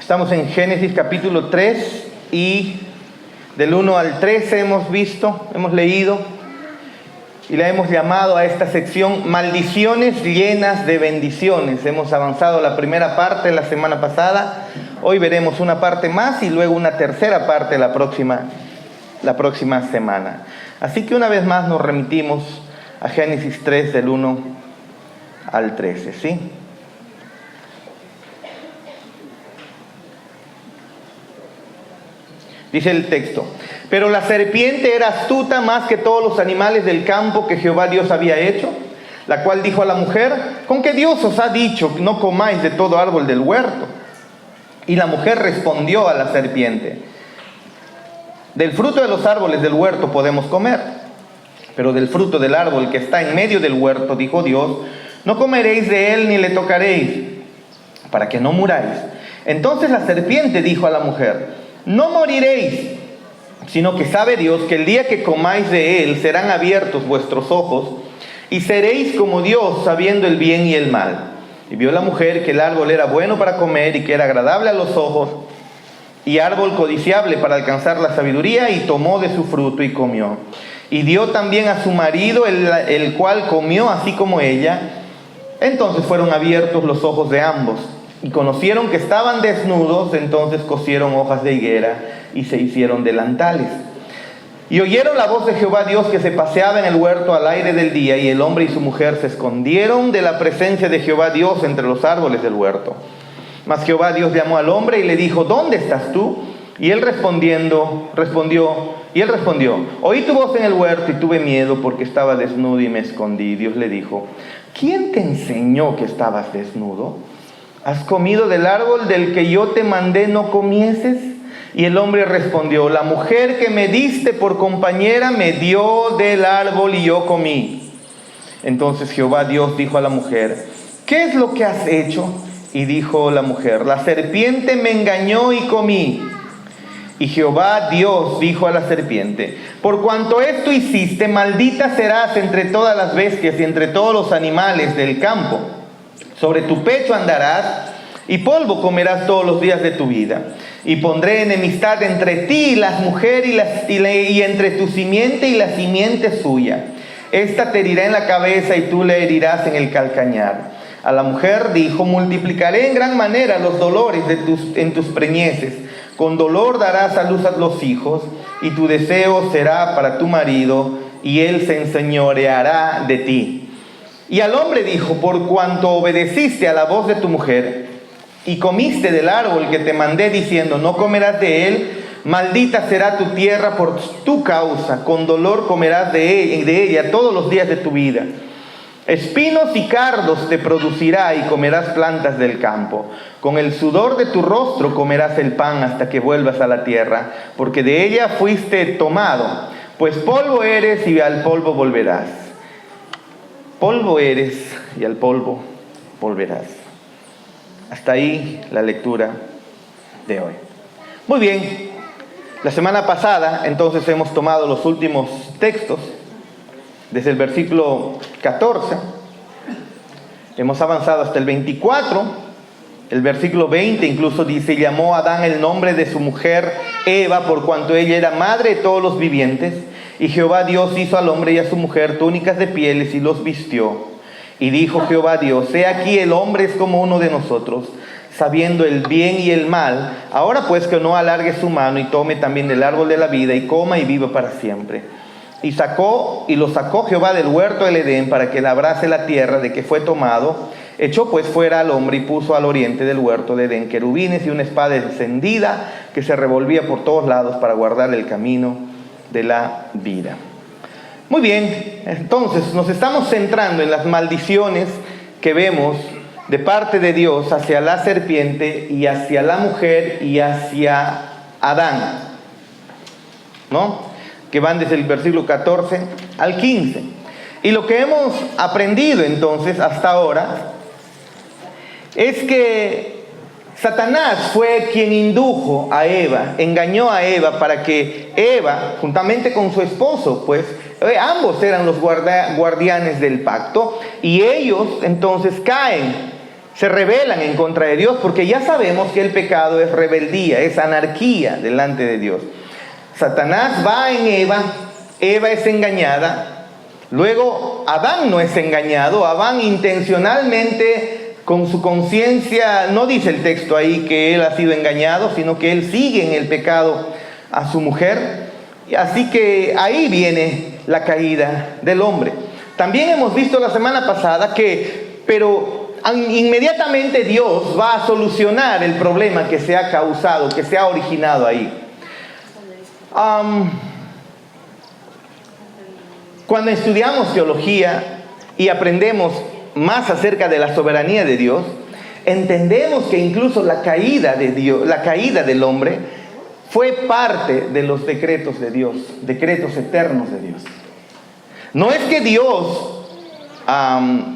Estamos en Génesis capítulo 3 y del 1 al 13 hemos leído y la hemos llamado a esta sección Maldiciones llenas de bendiciones. Hemos avanzado la primera parte la semana pasada, hoy veremos una parte más y luego una tercera parte la próxima semana. Así que una vez más nos remitimos a Génesis 3 del 1 al 13, ¿sí? Dice el texto: pero la serpiente era astuta más que todos los animales del campo que Jehová Dios había hecho, la cual dijo a la mujer: ¿con qué Dios os ha dicho no comáis de todo árbol del huerto? Y la mujer respondió a la serpiente: del fruto de los árboles del huerto podemos comer, pero del fruto del árbol que está en medio del huerto, dijo Dios, no comeréis de él ni le tocaréis, para que no muráis. Entonces la serpiente dijo a la mujer: no moriréis, sino que sabe Dios que el día que comáis de él serán abiertos vuestros ojos y seréis como Dios, sabiendo el bien y el mal. Y vio la mujer que el árbol era bueno para comer y que era agradable a los ojos y árbol codiciable para alcanzar la sabiduría, y tomó de su fruto y comió. Y dio también a su marido, el cual comió así como ella. Entonces fueron abiertos los ojos de ambos y conocieron que estaban desnudos. Entonces cosieron hojas de higuera y se hicieron delantales. Y oyeron la voz de Jehová Dios que se paseaba en el huerto al aire del día, y el hombre y su mujer se escondieron de la presencia de Jehová Dios entre los árboles del huerto. Mas Jehová Dios llamó al hombre y le dijo: ¿dónde estás tú? Y él respondió: oí tu voz en el huerto y tuve miedo porque estaba desnudo y me escondí. Dios le dijo: ¿quién te enseñó que estabas desnudo? ¿Has comido del árbol del que yo te mandé no comieses? Y el hombre respondió: la mujer que me diste por compañera me dio del árbol y yo comí. Entonces Jehová Dios dijo a la mujer: ¿qué es lo que has hecho? Y dijo la mujer: la serpiente me engañó y comí. Y Jehová Dios dijo a la serpiente: por cuanto esto hiciste, maldita serás entre todas las bestias y entre todos los animales del campo. Sobre tu pecho andarás, y polvo comerás todos los días de tu vida. Y pondré enemistad entre ti y las mujeres, y entre tu simiente y la simiente suya. Esta te herirá en la cabeza y tú le herirás en el calcañar. A la mujer dijo: multiplicaré en gran manera los dolores en tus preñeces. Con dolor darás a luz a los hijos, y tu deseo será para tu marido, y él se enseñoreará de ti. Y al hombre dijo: por cuanto obedeciste a la voz de tu mujer, y comiste del árbol que te mandé diciendo: no comerás de él, maldita será tu tierra por tu causa, con dolor comerás de ella todos los días de tu vida. Espinos y cardos te producirá y comerás plantas del campo. Con el sudor de tu rostro comerás el pan hasta que vuelvas a la tierra, porque de ella fuiste tomado, pues polvo eres y al polvo volverás. Polvo eres y al polvo volverás. Hasta ahí la lectura de hoy. Muy bien, la semana pasada entonces hemos tomado los últimos textos. Desde el versículo 14, hemos avanzado hasta el 24, el versículo 20 incluso dice: llamó a Adán el nombre de su mujer Eva, por cuanto ella era madre de todos los vivientes. Y Jehová Dios hizo al hombre y a su mujer túnicas de pieles y los vistió. Y dijo Jehová Dios: he aquí el hombre es como uno de nosotros, sabiendo el bien y el mal. Ahora pues que no alargue su mano y tome también del árbol de la vida y coma y viva para siempre. Y lo sacó Jehová del huerto del Edén para que labrase la tierra de que fue tomado. Echó pues fuera al hombre y puso al oriente del huerto de Edén querubines y una espada encendida que se revolvía por todos lados para guardar el camino de la vida. Muy bien, entonces nos estamos centrando en las maldiciones que vemos de parte de Dios hacia la serpiente y hacia la mujer y hacia Adán, ¿no? Que van desde el versículo 14 al 15. Y lo que hemos aprendido entonces hasta ahora es que Satanás fue quien indujo a Eva, engañó a Eva para que Eva, juntamente con su esposo, pues ambos eran los guardianes del pacto, y ellos entonces caen se rebelan en contra de Dios, porque ya sabemos que el pecado es rebeldía, es anarquía delante de Dios. Satanás va en Eva, Eva es engañada, luego Adán no es engañado, Adán intencionalmente con su conciencia, no dice el texto ahí que él ha sido engañado, sino que él sigue en el pecado a su mujer, así que ahí viene la caída del hombre. También hemos visto la semana pasada pero inmediatamente Dios va a solucionar el problema que se ha causado, que se ha originado ahí. Cuando estudiamos teología y aprendemos más acerca de la soberanía de Dios, entendemos que incluso la caída de Dios, la caída del hombre, fue parte de los decretos de Dios, decretos eternos de Dios. No es que Dios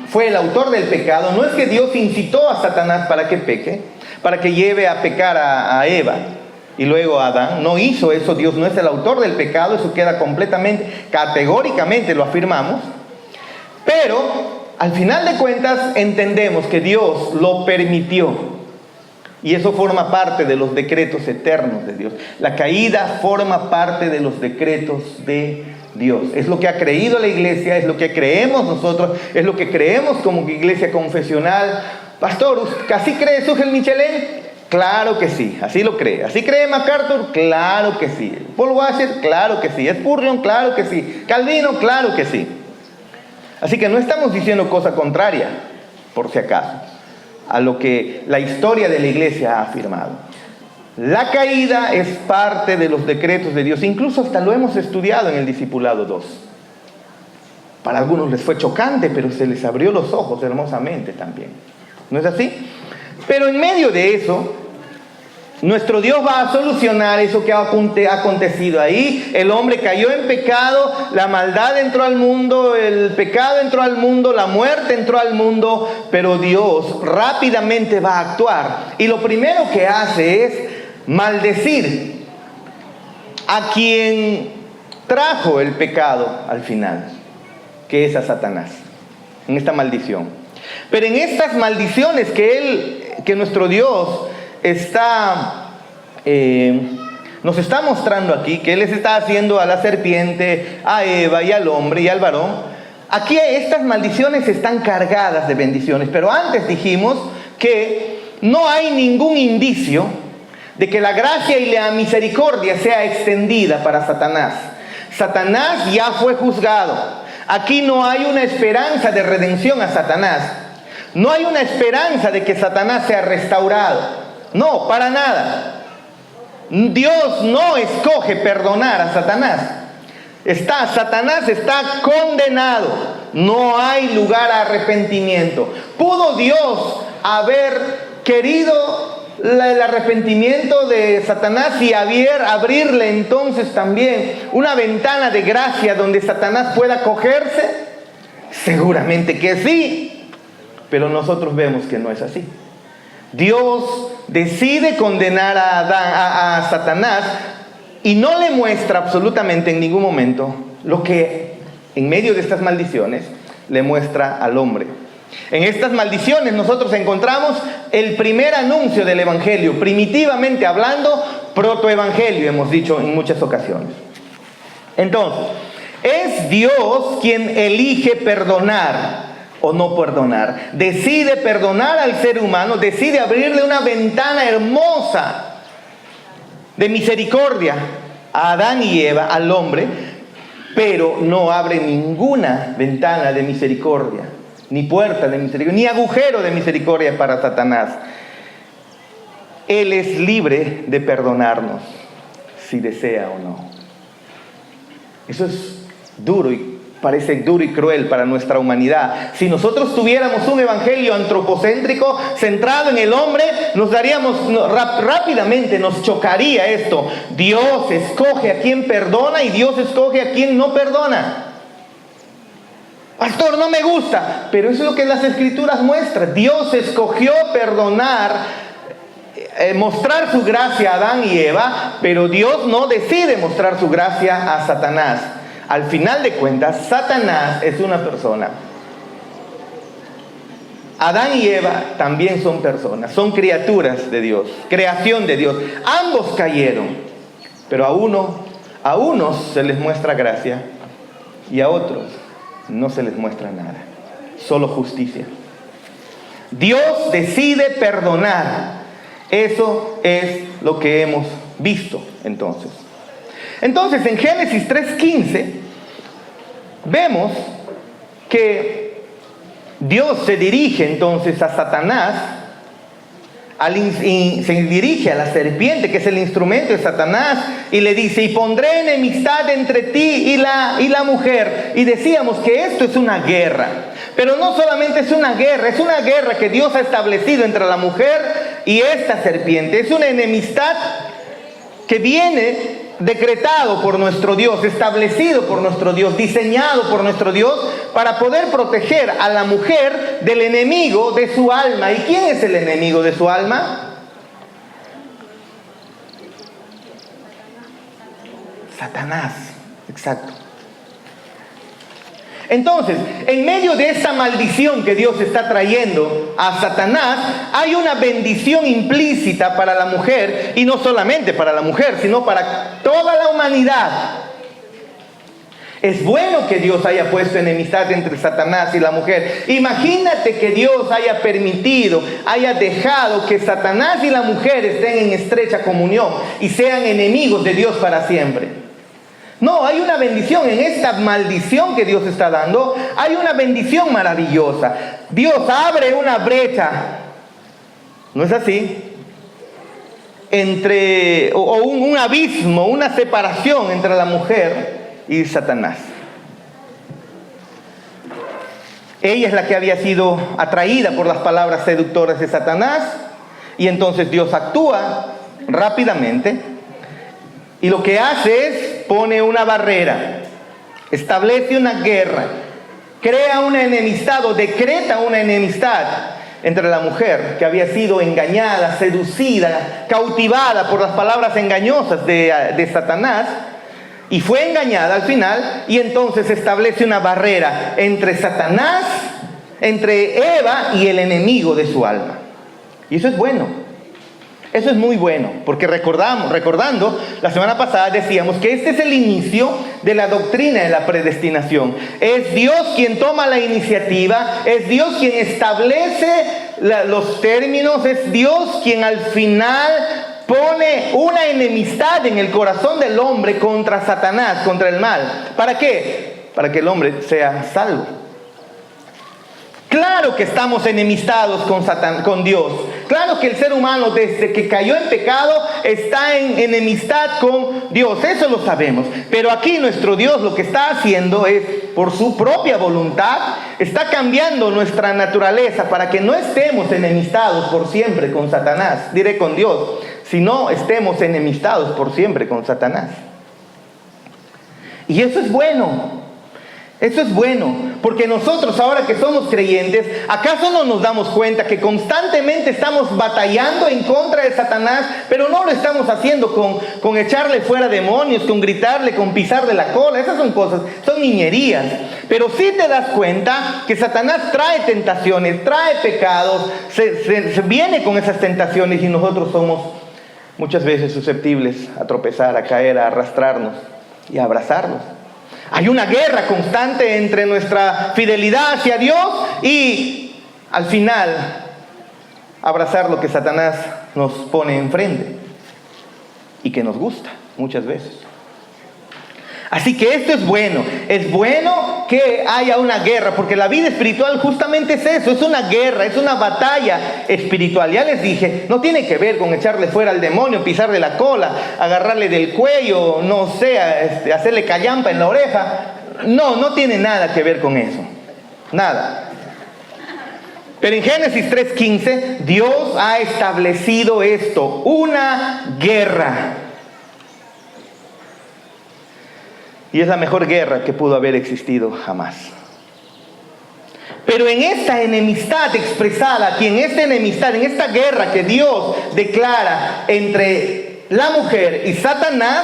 fue el autor del pecado, no es que Dios incitó a Satanás para que peque, para que lleve a pecar a Eva y luego a Adán. No hizo eso, Dios no es el autor del pecado, eso queda completamente, categóricamente lo afirmamos. Pero al final de cuentas entendemos que Dios lo permitió. Y eso forma parte de los decretos eternos de Dios. La caída forma parte de los decretos de Dios. Es lo que ha creído la iglesia, es lo que creemos nosotros, es lo que creemos como iglesia confesional. Pastor, ¿así cree Sugel Michelén? Claro que sí, así lo cree. ¿Así cree MacArthur? Claro que sí. Paul Washer, claro que sí. Spurgeon, claro que sí. Calvino, claro que sí. Así que no estamos diciendo cosa contraria, por si acaso, a lo que la historia de la iglesia ha afirmado. La caída es parte de los decretos de Dios. Incluso hasta lo hemos estudiado en el Discipulado 2. Para algunos les fue chocante, pero se les abrió los ojos hermosamente también. ¿No es así? Pero en medio de eso, nuestro Dios va a solucionar eso que ha acontecido ahí. El hombre cayó en pecado, la maldad entró al mundo, el pecado entró al mundo, la muerte entró al mundo, pero Dios rápidamente va a actuar. Y lo primero que hace es maldecir a quien trajo el pecado al final, que es a Satanás, en esta maldición. Pero en estas maldiciones que nuestro Dios nos está mostrando aquí, que Él les está haciendo a la serpiente, a Eva y al hombre y al varón, aquí estas maldiciones están cargadas de bendiciones. Pero antes dijimos que no hay ningún indicio de que la gracia y la misericordia sea extendida para Satanás. Satanás ya fue juzgado. Aquí no hay una esperanza de redención a Satanás. No hay una esperanza de que Satanás sea restaurado. No, para nada. Dios no escoge perdonar a Satanás. Satanás está condenado. No hay lugar a arrepentimiento. ¿Pudo Dios haber querido el arrepentimiento de Satanás y abrirle entonces también una ventana de gracia donde Satanás pueda acogerse? Seguramente que sí, pero nosotros vemos que no es así. Dios decide condenar a Satanás y no le muestra absolutamente en ningún momento lo que en medio de estas maldiciones le muestra al hombre. En estas maldiciones nosotros encontramos el primer anuncio del evangelio, primitivamente hablando, protoevangelio, hemos dicho en muchas ocasiones. Entonces, es Dios quien elige perdonar o no perdonar. Decide perdonar al ser humano, decide abrirle una ventana hermosa de misericordia a Adán y Eva, al hombre, pero no abre ninguna ventana de misericordia, ni puerta de misericordia, ni agujero de misericordia para Satanás. Él es libre de perdonarnos si desea o no. Eso es duro y parece duro y cruel para nuestra humanidad. Si nosotros tuviéramos un evangelio antropocéntrico centrado en el hombre, rápidamente nos chocaría esto. Dios escoge a quien perdona y Dios escoge a quien no perdona. Pastor, no me gusta, pero eso es lo que las Escrituras muestran. Dios escogió perdonar, mostrar su gracia a Adán y Eva, pero Dios no decide mostrar su gracia a Satanás. Al final de cuentas, Satanás es una persona Adán y Eva también son personas, son criaturas de Dios, creación de Dios. Ambos cayeron, pero a unos se les muestra gracia y a otros no se les muestra nada, solo justicia. Dios decide perdonar. Eso es lo que hemos visto entonces. Entonces en Génesis 3:15 vemos que Dios se dirige entonces a Satanás, se dirige a la serpiente, que es el instrumento de Satanás, y le dice: y pondré enemistad entre ti y la mujer. Y decíamos que esto es una guerra, pero no solamente es una guerra que Dios ha establecido entre la mujer y esta serpiente. Es una enemistad que viene decretado por nuestro Dios, establecido por nuestro Dios, diseñado por nuestro Dios para poder proteger a la mujer del enemigo de su alma. ¿Y quién es el enemigo de su alma? Satanás, exacto. Entonces, en medio de esta maldición que Dios está trayendo a Satanás, hay una bendición implícita para la mujer, y no solamente para la mujer, sino para toda la humanidad. Es bueno que Dios haya puesto enemistad entre Satanás y la mujer. Imagínate que Dios haya permitido, haya dejado que Satanás y la mujer estén en estrecha comunión y sean enemigos de Dios para siempre. No, hay una bendición en esta maldición que Dios está dando. Hay una bendición maravillosa. Dios abre una brecha, ¿no es así? Un abismo, una separación entre la mujer y Satanás. Ella es la que había sido atraída por las palabras seductoras de Satanás, y entonces Dios actúa rápidamente, y lo que hace es pone una barrera, establece una guerra, crea una enemistad o decreta una enemistad entre la mujer que había sido engañada, seducida, cautivada por las palabras engañosas de Satanás, y fue engañada al final, y entonces establece una barrera entre Satanás, entre Eva y el enemigo de su alma. Y eso es bueno. Eso es muy bueno, porque recordando, la semana pasada decíamos que este es el inicio de la doctrina de la predestinación. Es Dios quien toma la iniciativa, es Dios quien establece los términos, es Dios quien al final pone una enemistad en el corazón del hombre contra Satanás, contra el mal. ¿Para qué? Para que el hombre sea salvo. Claro que estamos enemistados con Dios. Claro que el ser humano desde que cayó en pecado está en enemistad con Dios. Eso lo sabemos. Pero aquí nuestro Dios lo que está haciendo es, por su propia voluntad, está cambiando nuestra naturaleza para que no estemos enemistados por siempre con Satanás. Diré con Dios, sino estemos enemistados por siempre con Satanás. Y eso es bueno. Eso es bueno, porque nosotros ahora que somos creyentes, ¿acaso no nos damos cuenta que constantemente estamos batallando en contra de Satanás, pero no lo estamos haciendo con echarle fuera demonios, con gritarle, con pisarle la cola? Esas son cosas, son niñerías. Pero sí te das cuenta que Satanás trae tentaciones, trae pecados, se viene con esas tentaciones, y nosotros somos muchas veces susceptibles a tropezar, a caer, a arrastrarnos y a abrazarlos. Hay una guerra constante entre nuestra fidelidad hacia Dios y al final abrazar lo que Satanás nos pone enfrente y que nos gusta muchas veces. Así que esto es bueno que haya una guerra, porque la vida espiritual justamente es eso, es una guerra, es una batalla espiritual. Ya les dije, no tiene que ver con echarle fuera al demonio, pisarle la cola, agarrarle del cuello, no sé, hacerle callampa en la oreja. No tiene nada que ver con eso, nada. Pero en Génesis 3:15, Dios ha establecido esto, una guerra. Y es la mejor guerra que pudo haber existido jamás. Pero en esta enemistad expresada aquí, en esta enemistad, en esta guerra que Dios declara entre la mujer y Satanás,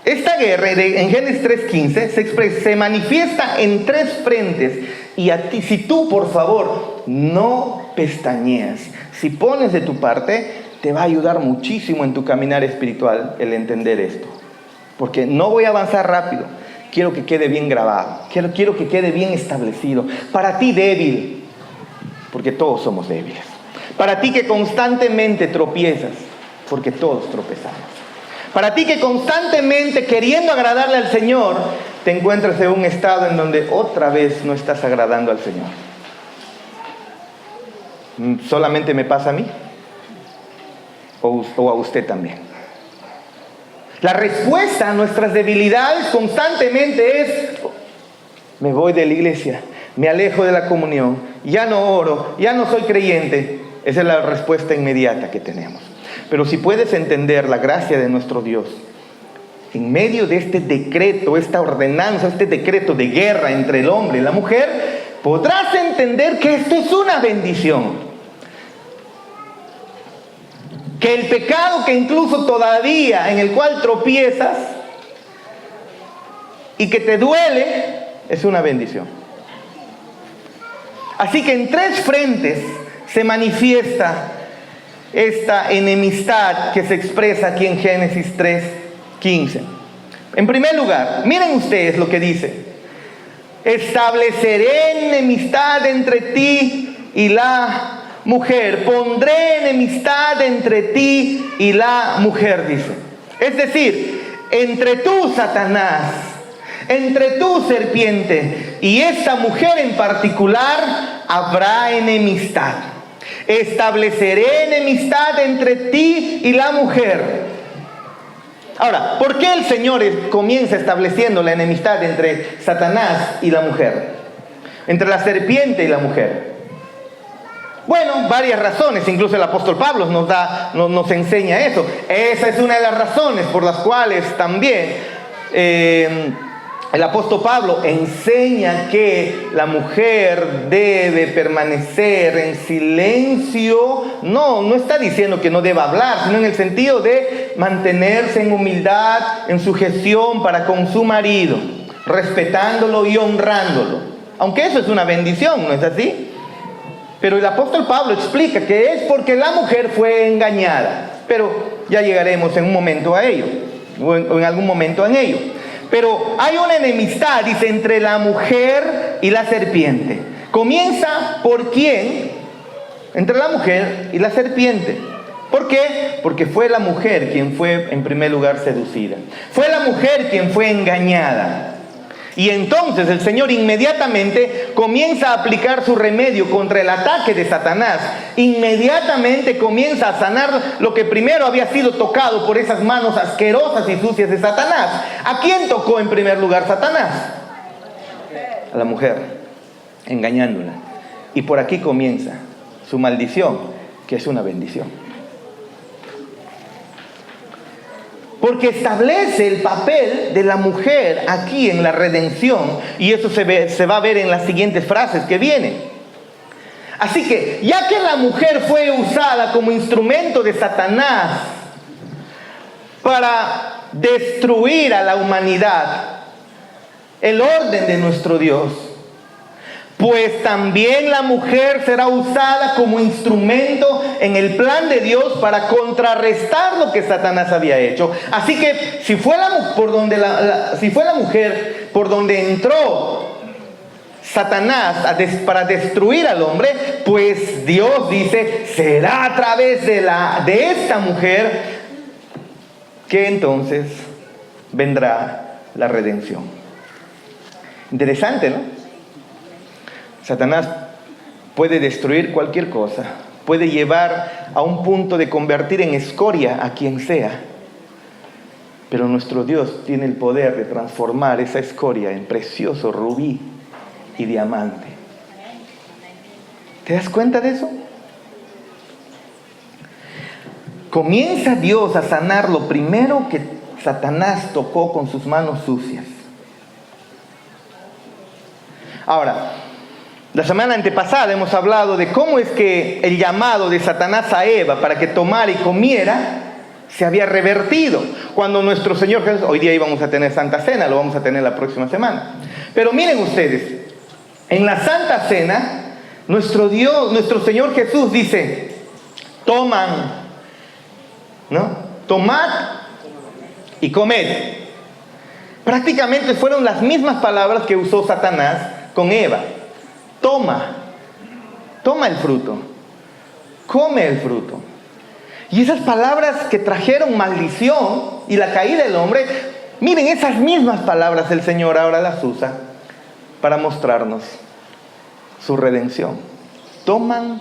Esta guerra en Génesis 3:15 se manifiesta en 3 frentes. Y a ti, si tú, por favor, no pestañeas, si pones de tu parte, te va a ayudar muchísimo en tu caminar espiritual el entender esto. Porque no voy a avanzar rápido. Quiero que quede bien grabado. Quiero que quede bien establecido. Para ti débil, porque todos somos débiles. Para ti que constantemente tropiezas, porque todos tropezamos. Para ti que constantemente queriendo agradarle al Señor, te encuentras en un estado en donde otra vez no estás agradando al Señor. ¿Solamente me pasa a mí? ¿O a usted también? La respuesta a nuestras debilidades constantemente es: me voy de la iglesia, me alejo de la comunión, ya no oro, ya no soy creyente. Esa es la respuesta inmediata que tenemos. Pero si puedes entender la gracia de nuestro Dios, en medio de este decreto, esta ordenanza, este decreto de guerra entre el hombre y la mujer, podrás entender que esto es una bendición. Que el pecado que incluso todavía en el cual tropiezas y que te duele, es una bendición. Así que en 3 frentes se manifiesta esta enemistad que se expresa aquí en Génesis 3:15. En primer lugar, miren ustedes lo que dice: estableceré enemistad entre ti y la mujer, pondré enemistad entre ti y la mujer, dice. Es decir, entre tú, Satanás, entre tú, serpiente, y esta mujer en particular, habrá enemistad. Estableceré enemistad entre ti y la mujer. Ahora, ¿por qué el Señor comienza estableciendo la enemistad entre Satanás y la mujer? Entre la serpiente y la mujer. Bueno, varias razones. Incluso el apóstol Pablo nos enseña eso. Esa es una de las razones por las cuales también el apóstol Pablo enseña que la mujer debe permanecer en silencio. No está diciendo que no deba hablar, sino en el sentido de mantenerse en humildad, en sujeción para con su marido, respetándolo y honrándolo. Aunque eso es una bendición, ¿no es así? Pero el apóstol Pablo explica que es porque la mujer fue engañada. Pero ya llegaremos en un momento a ello, o en algún momento en ello. Pero hay una enemistad, dice, entre la mujer y la serpiente. Comienza por quién, entre la mujer y la serpiente. ¿Por qué? Porque fue la mujer quien fue en primer lugar seducida. Fue la mujer quien fue engañada. Y entonces el Señor inmediatamente comienza a aplicar su remedio contra el ataque de Satanás. Inmediatamente comienza a sanar lo que primero había sido tocado por esas manos asquerosas y sucias de Satanás. ¿A quién tocó en primer lugar Satanás? A la mujer, engañándola. Y por aquí comienza su maldición, que es una bendición. Porque establece el papel de la mujer aquí en la redención. Y eso se va a ver en las siguientes frases que vienen. Así que, ya que la mujer fue usada como instrumento de Satanás para destruir a la humanidad, el orden de nuestro Dios, pues también la mujer será usada como instrumento en el plan de Dios para contrarrestar lo que Satanás había hecho. Así que si fue la mujer por donde entró Satanás para destruir al hombre, pues Dios dice, será a través de esta mujer que entonces vendrá la redención. Interesante, ¿no? Satanás puede destruir cualquier cosa, puede llevar a un punto de convertir en escoria a quien sea, pero nuestro Dios tiene el poder de transformar esa escoria en precioso rubí y diamante. ¿Te das cuenta de eso? Comienza Dios a sanar lo primero que Satanás tocó con sus manos sucias. Ahora, la semana antepasada hemos hablado de cómo es que el llamado de Satanás a Eva para que tomara y comiera se había revertido. Cuando nuestro Señor Jesús, hoy día íbamos a tener Santa Cena, lo vamos a tener la próxima semana. Pero miren ustedes, en la Santa Cena, nuestro Dios, nuestro Señor Jesús dice, toman, ¿no? Tomad y comed. Prácticamente fueron las mismas palabras que usó Satanás con Eva. Toma el fruto, come el fruto. Y esas palabras que trajeron maldición y la caída del hombre, miren, esas mismas palabras el Señor ahora las usa para mostrarnos su redención. Tomen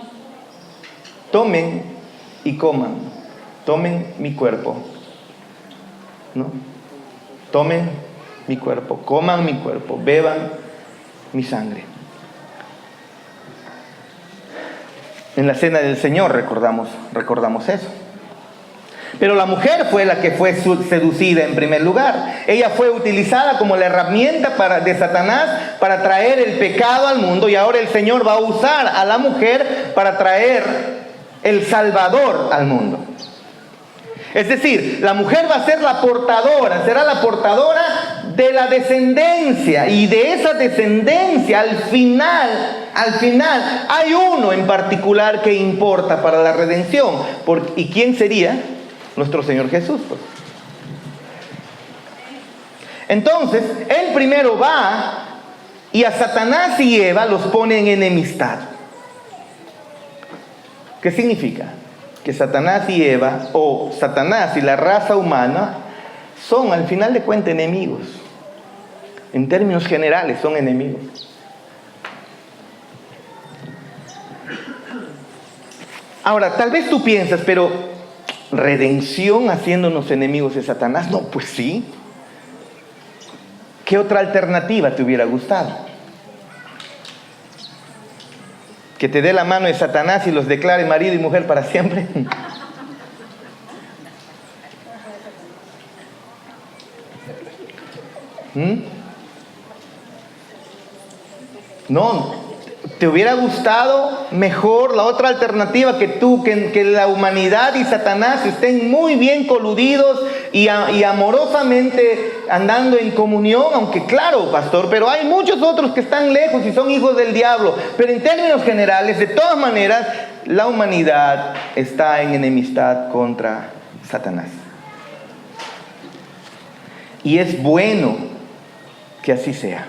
y coman. Tomen mi cuerpo, ¿no? Tomen mi cuerpo, coman mi cuerpo, beban mi sangre. En la cena del Señor recordamos eso. Pero la mujer fue la que fue seducida en primer lugar. Ella fue utilizada como la herramienta de Satanás para traer el pecado al mundo, y ahora el Señor va a usar a la mujer para traer el Salvador al mundo. Es decir, la mujer va a ser la portadora, será la portadora de la descendencia, y de esa descendencia al final hay uno en particular que importa para la redención. ¿Y quién sería? Nuestro Señor Jesús, pues. Entonces, Él primero va y a Satanás y Eva los pone en enemistad. ¿Qué significa? Que Satanás y Eva, o Satanás y la raza humana, son al final de cuentas enemigos. En términos generales son enemigos. Ahora, tal vez tú piensas, pero ¿redención haciéndonos enemigos de Satanás? No, pues sí. ¿Qué otra alternativa te hubiera gustado? ¿Que te dé la mano de Satanás y los declare marido y mujer para siempre? No, ¿te hubiera gustado mejor la otra alternativa, que la humanidad y Satanás estén muy bien coludidos y amorosamente andando en comunión? Aunque claro, pastor, pero hay muchos otros que están lejos y son hijos del diablo. Pero en términos generales, de todas maneras, la humanidad está en enemistad contra Satanás. Y es bueno que así sea.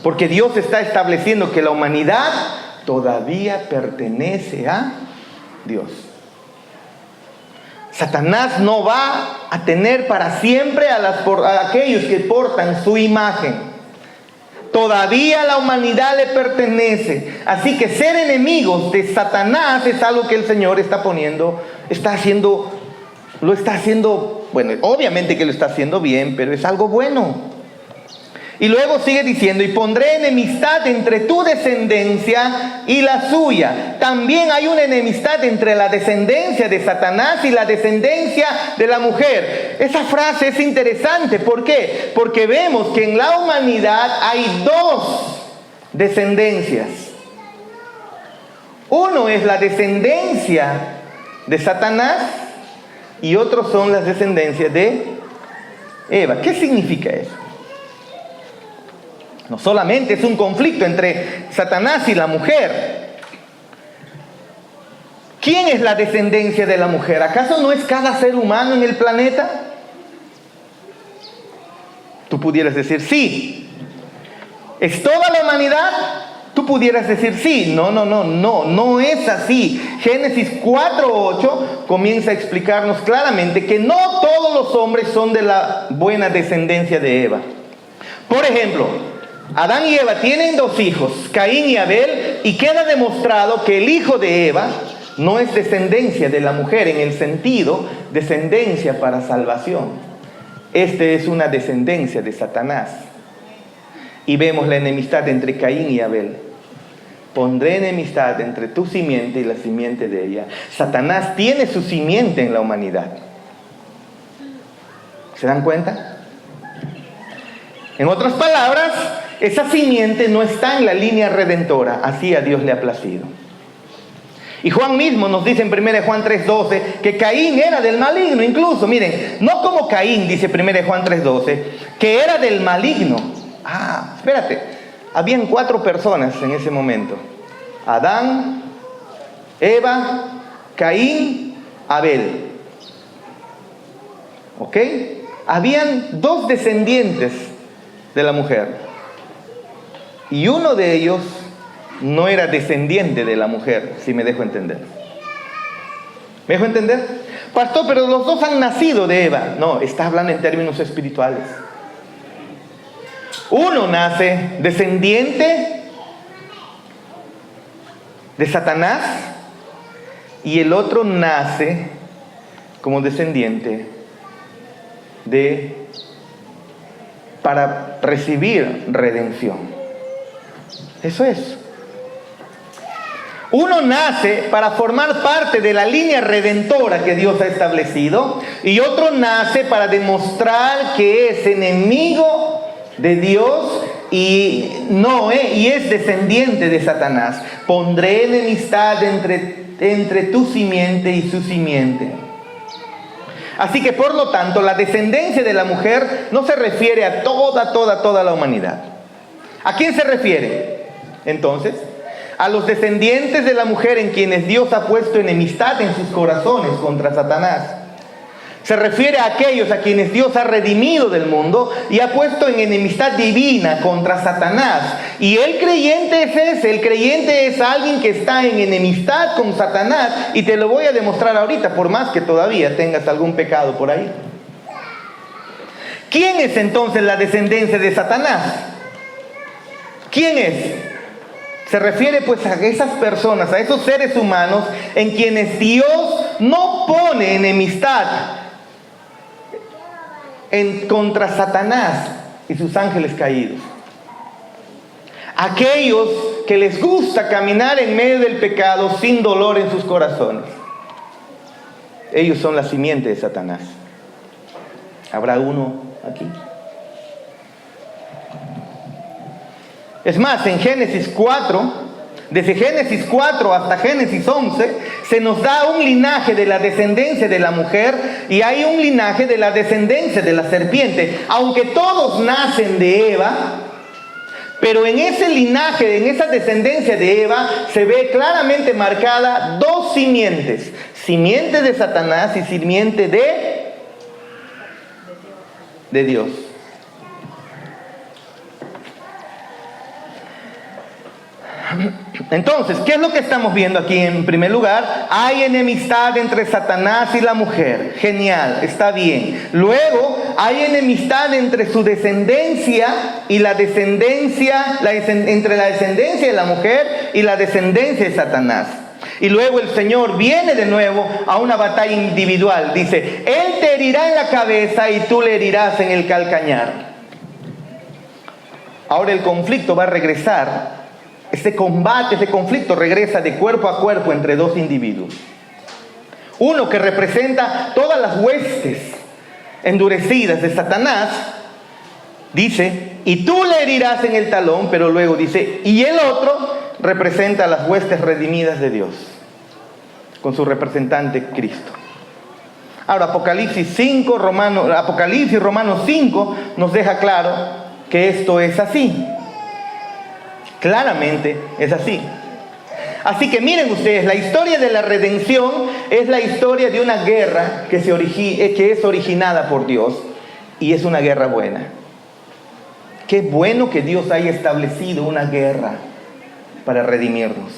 Porque Dios está estableciendo que la humanidad todavía pertenece a Dios. Satanás no va a tener para siempre a aquellos que portan su imagen. Todavía la humanidad le pertenece. Así que ser enemigos de Satanás es algo que el Señor lo está haciendo, bueno, obviamente que lo está haciendo bien, pero es algo bueno. Y luego sigue diciendo, y pondré enemistad entre tu descendencia y la suya. También hay una enemistad entre la descendencia de Satanás y la descendencia de la mujer. Esa frase es interesante. ¿Por qué? Porque vemos que en la humanidad hay dos descendencias. Uno es la descendencia de Satanás y otro son las descendencias de Eva. ¿Qué significa eso? No solamente es un conflicto entre Satanás y la mujer. ¿Quién es la descendencia de la mujer? ¿Acaso no es cada ser humano en el planeta? Tú pudieras decir sí. ¿Es toda la humanidad? Tú pudieras decir sí. No es así. Génesis 4:8 comienza a explicarnos claramente que no todos los hombres son de la buena descendencia de Eva. Por ejemplo, Adán y Eva tienen dos hijos, Caín y Abel, y queda demostrado que el hijo de Eva no es descendencia de la mujer en el sentido descendencia para salvación. Este es una descendencia de Satanás. Y vemos la enemistad entre Caín y Abel. Pondré enemistad entre tu simiente y la simiente de ella. Satanás tiene su simiente en la humanidad. ¿Se dan cuenta? En otras palabras, esa simiente no está en la línea redentora. Así a Dios le ha placido. Y Juan mismo nos dice en 1 Juan 3:12 que Caín era del maligno. Incluso, miren, no como Caín, dice 1 Juan 3:12, que era del maligno. Espérate, habían 4 personas en ese momento: Adán, Eva, Caín, Abel. ¿Ok? Habían 2 descendientes de la mujer. Y uno de ellos no era descendiente de la mujer, si me dejo entender. ¿Me dejo entender? Pastor, pero los 2 han nacido de Eva. No, está hablando en términos espirituales. Uno nace descendiente de Satanás y el otro nace como descendiente para recibir redención. Eso es. Uno nace para formar parte de la línea redentora que Dios ha establecido, y otro nace para demostrar que es enemigo de Dios y es descendiente de Satanás. Pondré enemistad entre tu simiente y su simiente. Así que por lo tanto, la descendencia de la mujer no se refiere a toda la humanidad. ¿A quién se refiere? Entonces, a los descendientes de la mujer en quienes Dios ha puesto enemistad en sus corazones contra Satanás. Se refiere a aquellos a quienes Dios ha redimido del mundo y ha puesto en enemistad divina contra Satanás. Y el creyente es ese. El creyente es alguien que está en enemistad con Satanás. Y te lo voy a demostrar ahorita, por más que todavía tengas algún pecado por ahí. ¿Quién es entonces la descendencia de Satanás? ¿Quién es? Se refiere pues a esas personas, a esos seres humanos en quienes Dios no pone enemistad contra Satanás y sus ángeles caídos. Aquellos que les gusta caminar en medio del pecado sin dolor en sus corazones. Ellos son la simiente de Satanás. ¿Habrá uno aquí? Es más, en Génesis 4, desde Génesis 4 hasta Génesis 11, se nos da un linaje de la descendencia de la mujer y hay un linaje de la descendencia de la serpiente. Aunque todos nacen de Eva, pero en ese linaje, en esa descendencia de Eva, se ve claramente marcada 2 simientes. Simiente de Satanás y simiente de Dios. Entonces, ¿qué es lo que estamos viendo aquí? En primer lugar, hay enemistad entre Satanás y la mujer. Genial, está bien. Luego, hay enemistad entre su descendencia y la descendencia, entre la descendencia de la mujer y la descendencia de Satanás. Y luego el Señor viene de nuevo a una batalla individual. Dice, Él te herirá en la cabeza y tú le herirás en el calcañar. Ahora el conflicto va a regresar. Ese conflicto regresa de cuerpo a cuerpo entre 2 individuos. Uno que representa todas las huestes endurecidas de Satanás, dice, y tú le herirás en el talón, pero luego dice, y el otro representa las huestes redimidas de Dios, con su representante Cristo. Ahora, Apocalipsis y Romanos 5 nos deja claro que esto es así. Claramente es así. Así que miren ustedes, la historia de la redención es la historia de una guerra que es originada por Dios, y es una guerra buena. Qué bueno que Dios haya establecido una guerra para redimirnos.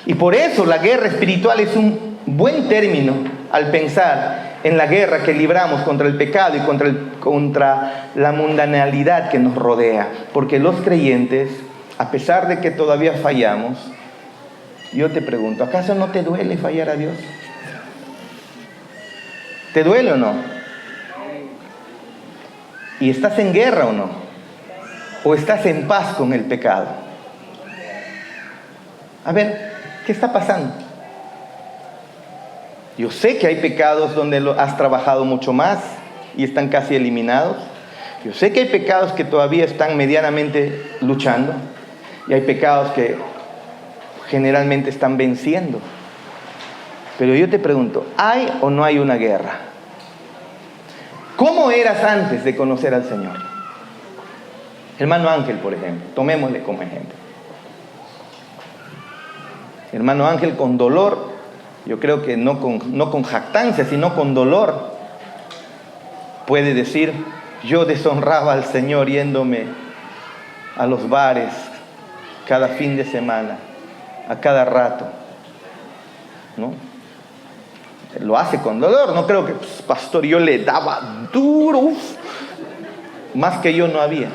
Y por eso la guerra espiritual es un buen término al pensar en la guerra que libramos contra el pecado y contra la mundanalidad que nos rodea. Porque los creyentes, a pesar de que todavía fallamos, yo te pregunto, ¿acaso no te duele fallar a Dios? ¿Te duele o no? ¿Y estás en guerra o no? ¿O estás en paz con el pecado? A ver, ¿qué está pasando? Yo sé que hay pecados donde has trabajado mucho más y están casi eliminados. Yo sé que hay pecados que todavía están medianamente luchando. Y hay pecados que generalmente están venciendo. Pero yo te pregunto, ¿hay o no hay una guerra? ¿Cómo eras antes de conocer al Señor? Hermano Ángel, por ejemplo, tomémosle como ejemplo. Hermano Ángel con dolor, yo creo que no con jactancia, sino con dolor, puede decir: yo deshonraba al Señor yéndome a los bares cada fin de semana, a cada rato, ¿no? Lo hace con dolor. No creo que, pastor, yo le daba duro, más que yo no había.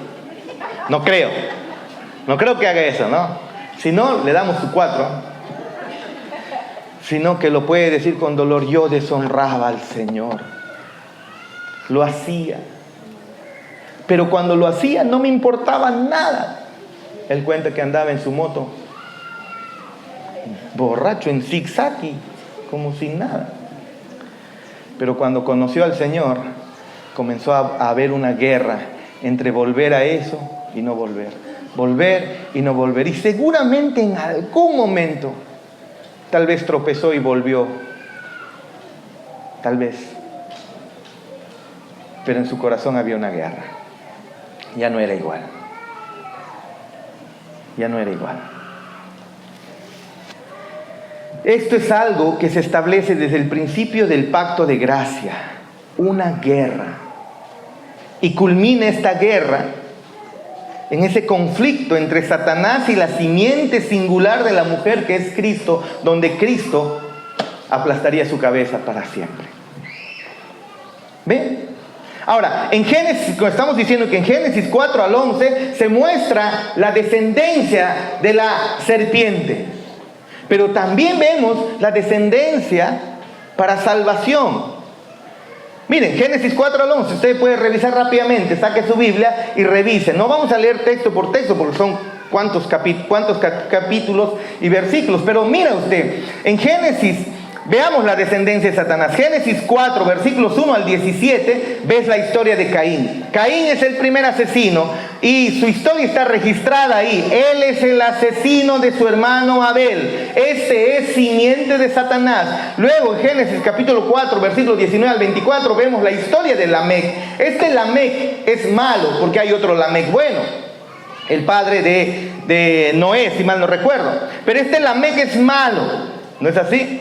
No creo que haga eso, ¿no? Si no, le damos su 4. Sino que lo puede decir con dolor: yo deshonraba al Señor, lo hacía, pero cuando lo hacía no me importaba nada. Él cuenta que andaba en su moto, borracho, en zigzag, como sin nada. Pero cuando conoció al Señor, comenzó a haber una guerra entre volver a eso y no volver, volver y no volver. Y seguramente en algún momento, tal vez tropezó y volvió, tal vez. Pero en su corazón había una guerra. Ya no era igual. Ya no era igual. Esto es algo que se establece desde el principio del pacto de gracia. Una guerra. Y culmina esta guerra en ese conflicto entre Satanás y la simiente singular de la mujer, que es Cristo, donde Cristo aplastaría su cabeza para siempre. ¿Ven? Ahora, en Génesis, estamos diciendo que en Génesis 4 al 11 se muestra la descendencia de la serpiente. Pero también vemos la descendencia para salvación. Miren, Génesis 4 al 11, usted puede revisar rápidamente, saque su Biblia y revise. No vamos a leer texto por texto porque son cuántos capítulos y versículos. Pero mira usted, en Génesis, veamos la descendencia de Satanás. Génesis 4, versículos 1 al 17, ves la historia de Caín. Caín es el primer asesino y su historia está registrada ahí. Él es el asesino de su hermano Abel. Este es simiente de Satanás. Luego en Génesis capítulo 4, versículos 19 al 24, vemos la historia de Lamec. Este Lamec es malo porque hay otro Lamec bueno, el padre de Noé, si mal no recuerdo. Pero este Lamec es malo, ¿no es así?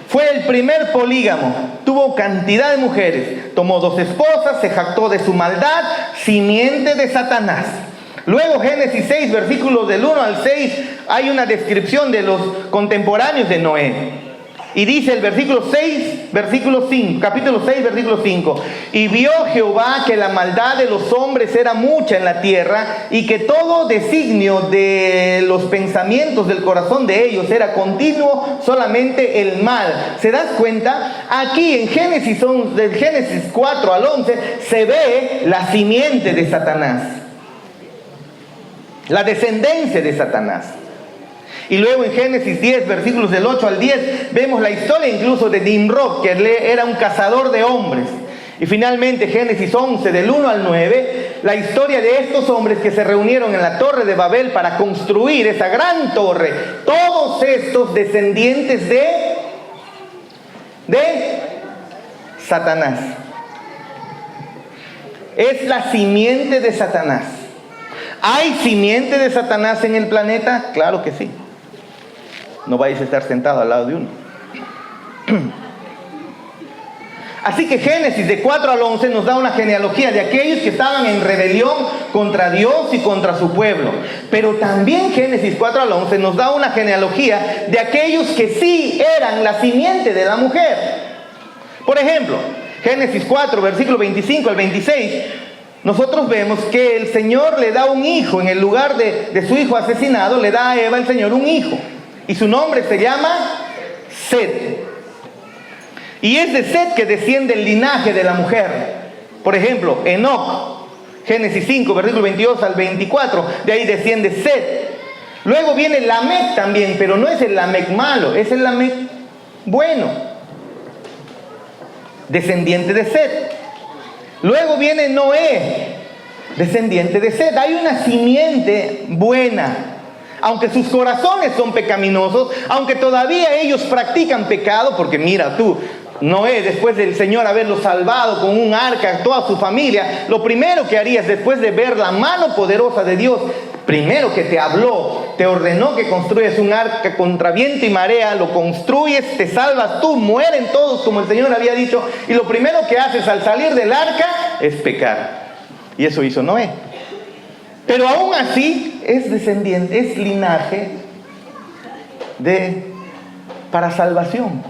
Fue el primer polígamo, tuvo cantidad de mujeres, tomó 2 esposas, se jactó de su maldad, simiente de Satanás. Luego Génesis 6, versículos del 1 al 6, hay una descripción de los contemporáneos de Noé. Y dice el versículo 6, versículo 5, capítulo 6, versículo 5. Y vio Jehová que la maldad de los hombres era mucha en la tierra, y que todo designio de los pensamientos del corazón de ellos era continuo solamente el mal. ¿Se das cuenta? Aquí en Génesis 4 al 11 se ve la simiente de Satanás, la descendencia de Satanás. Y luego en Génesis 10, versículos del 8 al 10, vemos la historia incluso de Nimrod, que era un cazador de hombres. Y finalmente Génesis 11, del 1 al 9, la historia de estos hombres que se reunieron en la torre de Babel para construir esa gran torre. Todos estos descendientes de Satanás. Es la simiente de Satanás. ¿Hay simiente de Satanás en el planeta? Claro que sí. No vais a estar sentado al lado de uno. Así que Génesis de 4 al 11 nos da una genealogía de aquellos que estaban en rebelión contra Dios y contra su pueblo. Pero también Génesis 4 al 11 nos da una genealogía de aquellos que sí eran la simiente de la mujer. Por ejemplo, Génesis 4, versículo 25 al 26, nosotros vemos que el Señor le da un hijo. En el lugar de su hijo asesinado, le da a Eva el Señor un hijo. Y su nombre se llama Set. Y es de Set que desciende el linaje de la mujer. Por ejemplo, Enoc, Génesis 5, versículo 22 al 24, de ahí desciende Set. Luego viene Lamec también, pero no es el Lamec malo, es el Lamec bueno, descendiente de Set. Luego viene Noé, descendiente de Set. Hay una simiente buena. aunque sus corazones son pecaminosos, aunque todavía ellos practican pecado, porque mira tú, Noé, después del Señor haberlo salvado con un arca, toda su familia, lo primero que harías después de ver la mano poderosa de Dios, primero que te habló, te ordenó que construyas un arca contra viento y marea, lo construyes, te salvas tú, mueren todos como el Señor había dicho, y lo primero que haces al salir del arca es pecar. Y eso hizo Noé. Pero aún así es descendiente, es linaje para salvación.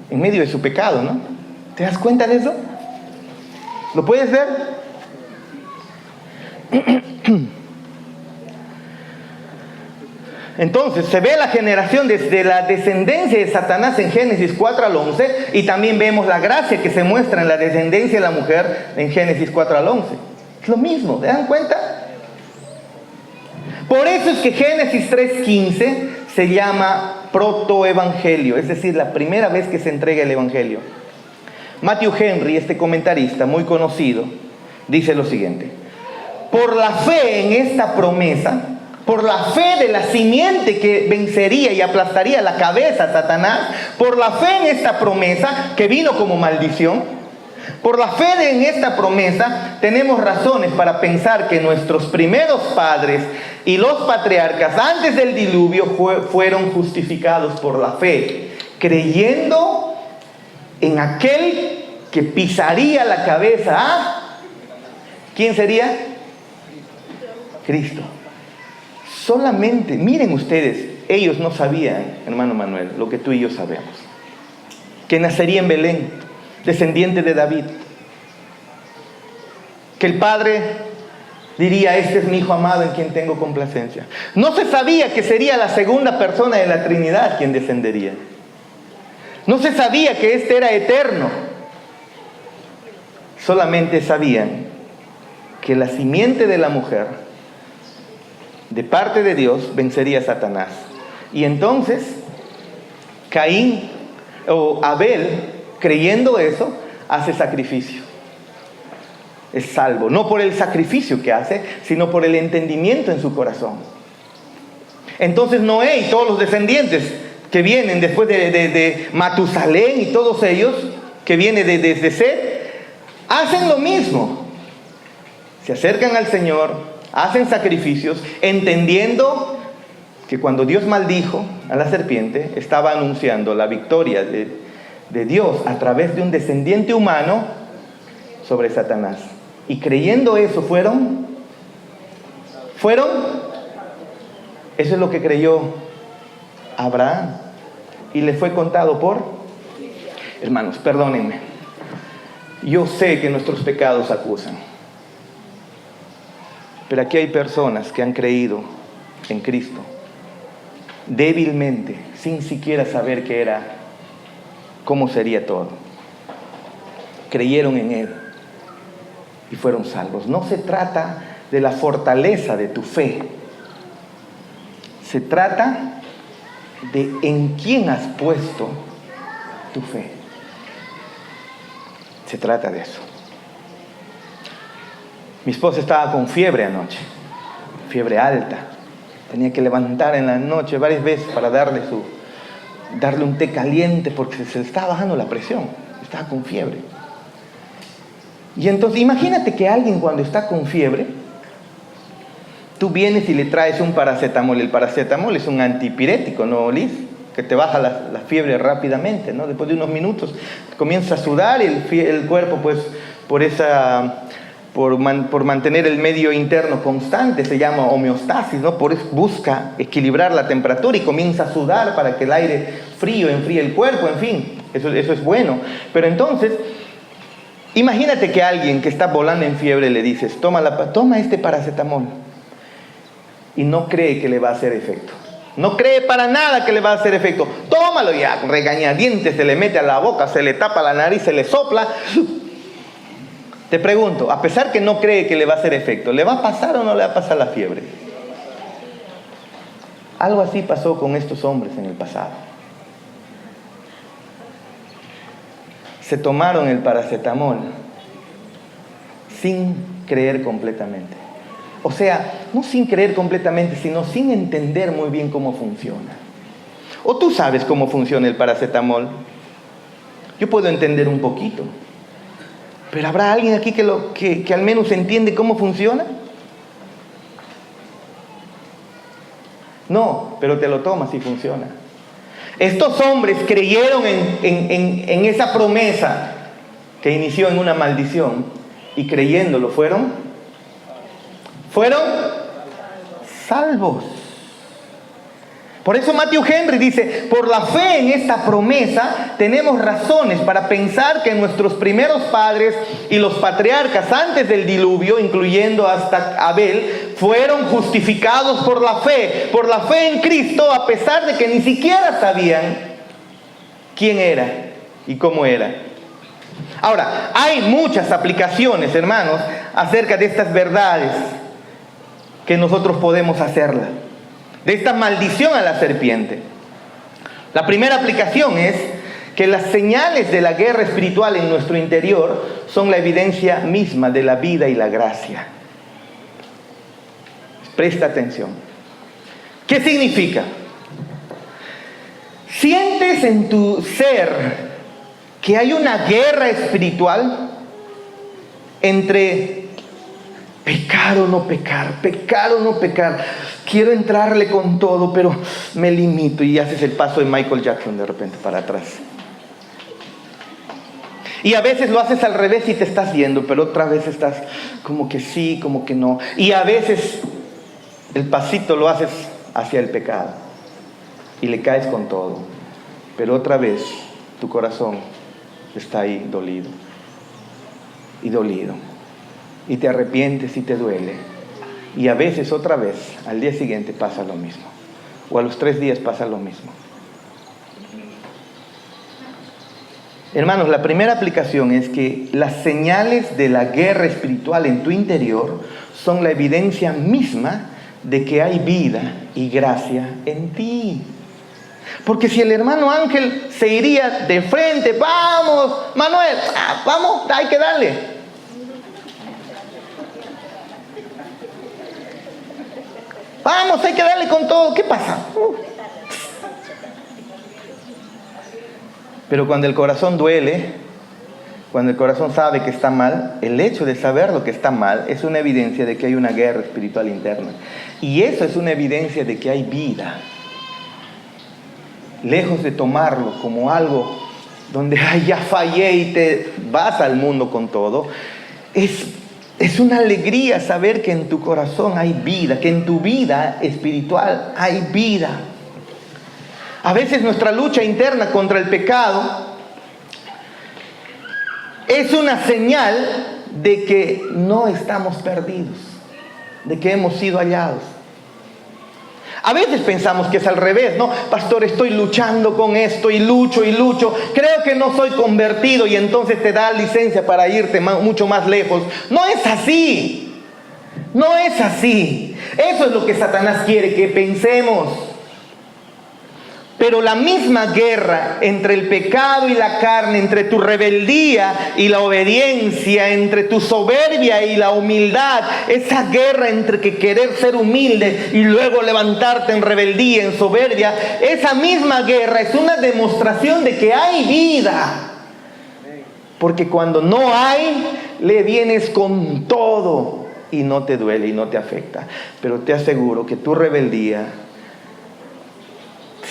En medio de su pecado, ¿no? ¿Te das cuenta de eso? ¿Lo puedes ver? Entonces se ve la generación desde la descendencia de Satanás en Génesis 4 al 11, y también vemos la gracia que se muestra en la descendencia de la mujer en Génesis 4 al 11. Es lo mismo, ¿te dan cuenta? Por eso es que Génesis 3:15 se llama protoevangelio, es decir, la primera vez que se entrega el evangelio. Matthew Henry, este comentarista muy conocido, dice lo siguiente: por la fe en esta promesa, por la fe de la simiente que vencería y aplastaría la cabeza a Satanás, por la fe en esta promesa que vino como maldición, por la fe en esta promesa tenemos razones para pensar que nuestros primeros padres y los patriarcas antes del diluvio fueron justificados por la fe, creyendo en aquel que pisaría la cabeza a... ¿Quién sería? Cristo. Solamente, miren ustedes, ellos no sabían, hermano Manuel, lo que tú y yo sabemos, que nacería en Belén, descendiente de David, que el Padre diría: este es mi Hijo amado en quien tengo complacencia. No se sabía que sería la segunda persona de la Trinidad quien descendería. No se sabía que este era eterno. Solamente sabían que la simiente de la mujer, de parte de Dios, vencería a Satanás. Y entonces Caín o Abel, creyendo eso, hace sacrificio. Es salvo, no por el sacrificio que hace, sino por el entendimiento en su corazón. Entonces Noé y todos los descendientes que vienen después de Matusalén y todos ellos, que vienen desde Set, hacen lo mismo. Se acercan al Señor, hacen sacrificios, entendiendo que cuando Dios maldijo a la serpiente, estaba anunciando la victoria de Dios a través de un descendiente humano sobre Satanás. Y creyendo eso, fueron, eso es lo que creyó Abraham, y le fue contado por... Hermanos, perdónenme, yo sé que nuestros pecados acusan, pero aquí hay personas que han creído en Cristo débilmente, sin siquiera saber qué era, cómo sería todo. Creyeron en Él y fueron salvos. No se trata de la fortaleza de tu fe, se trata de en quién has puesto tu fe. Se trata de eso. Mi esposa estaba con fiebre anoche, fiebre alta. Tenía que levantar en la noche varias veces para darle un té caliente porque se le estaba bajando la presión. Estaba con fiebre. Y entonces imagínate que alguien cuando está con fiebre, tú vienes y le traes un paracetamol. El paracetamol es un antipirético, ¿no, Liz? Que te baja la fiebre rápidamente, ¿no? Después de unos minutos comienza a sudar y el cuerpo, pues, por mantener el medio interno constante, se llama homeostasis, ¿no? Busca equilibrar la temperatura y comienza a sudar para que el aire frío enfríe el cuerpo, en fin, eso es bueno. Pero entonces, imagínate que alguien que está volando en fiebre le dices: toma este paracetamol, y no cree que le va a hacer efecto. No cree para nada que le va a hacer efecto. Tómalo, ya, regañadientes, se le mete a la boca, se le tapa la nariz, se le sopla. Te pregunto, a pesar que no cree que le va a hacer efecto, ¿le va a pasar o no le va a pasar la fiebre? Algo así pasó con estos hombres en el pasado. Se tomaron el paracetamol sin creer completamente. O sea, no sin creer completamente, sino sin entender muy bien cómo funciona. ¿O tú sabes cómo funciona el paracetamol? Yo puedo entender un poquito. ¿Pero habrá alguien aquí que al menos entiende cómo funciona? No, pero te lo tomas y funciona. Estos hombres creyeron en esa promesa que inició en una maldición y creyéndolo fueron salvos. Por eso Matthew Henry dice, por la fe en esta promesa tenemos razones para pensar que nuestros primeros padres y los patriarcas antes del diluvio, incluyendo hasta Abel, fueron justificados por la fe en Cristo, a pesar de que ni siquiera sabían quién era y cómo era. Ahora, hay muchas aplicaciones, hermanos, acerca de estas verdades que nosotros podemos hacerlas. De esta maldición a la serpiente. La primera aplicación es que las señales de la guerra espiritual en nuestro interior son la evidencia misma de la vida y la gracia. Presta atención. ¿Qué significa? ¿Sientes en tu ser que hay una guerra espiritual entre pecar o no pecar, pecar o no pecar? Quiero entrarle con todo, pero me limito, y haces el paso de Michael Jackson de repente para atrás. Y a veces lo haces al revés y te estás yendo, pero otra vez estás como que sí, como que no. Y a veces el pasito lo haces hacia el pecado y le caes con todo, pero otra vez tu corazón está ahí dolido y dolido. Y te arrepientes y te duele. Y a veces otra vez, al día siguiente pasa lo mismo. O a los 3 días pasa lo mismo. Hermanos, la primera aplicación es que las señales de la guerra espiritual en tu interior son la evidencia misma de que hay vida y gracia en ti. Porque si el hermano Ángel se iría de frente, vamos, Manuel, vamos, hay que darle. Vamos, hay que darle con todo. ¿Qué pasa? Pero cuando el corazón duele, cuando el corazón sabe que está mal, el hecho de saber lo que está mal es una evidencia de que hay una guerra espiritual interna. Y eso es una evidencia de que hay vida. Lejos de tomarlo como algo donde ya fallé y te vas al mundo con todo, es una alegría saber que en tu corazón hay vida, que en tu vida espiritual hay vida. A veces nuestra lucha interna contra el pecado es una señal de que no estamos perdidos, de que hemos sido hallados. A veces pensamos que es al revés, ¿no? Pastor, estoy luchando con esto y lucho, creo que no soy convertido, y entonces te da licencia para irte mucho más lejos. No es así, no es así. Eso es lo que Satanás quiere que pensemos. Pero la misma guerra entre el pecado y la carne, entre tu rebeldía y la obediencia, entre tu soberbia y la humildad, esa guerra entre que querer ser humilde y luego levantarte en rebeldía, en soberbia, esa misma guerra es una demostración de que hay vida. Porque cuando no hay, le vienes con todo y no te duele y no te afecta. Pero te aseguro que tu rebeldía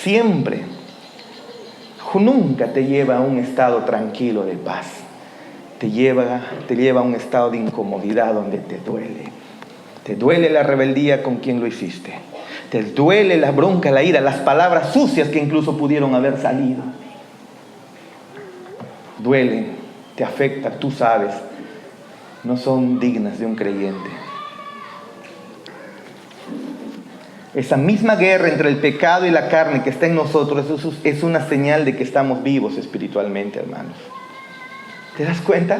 siempre, nunca te lleva a un estado tranquilo de paz. Te lleva a un estado de incomodidad donde te duele. Te duele la rebeldía con quien lo hiciste. Te duele la bronca, la ira, las palabras sucias que incluso pudieron haber salido. Duele, te afecta, tú sabes, no son dignas de un creyente. Esa misma guerra entre el pecado y la carne que está en nosotros es una señal de que estamos vivos espiritualmente, hermanos. ¿Te das cuenta?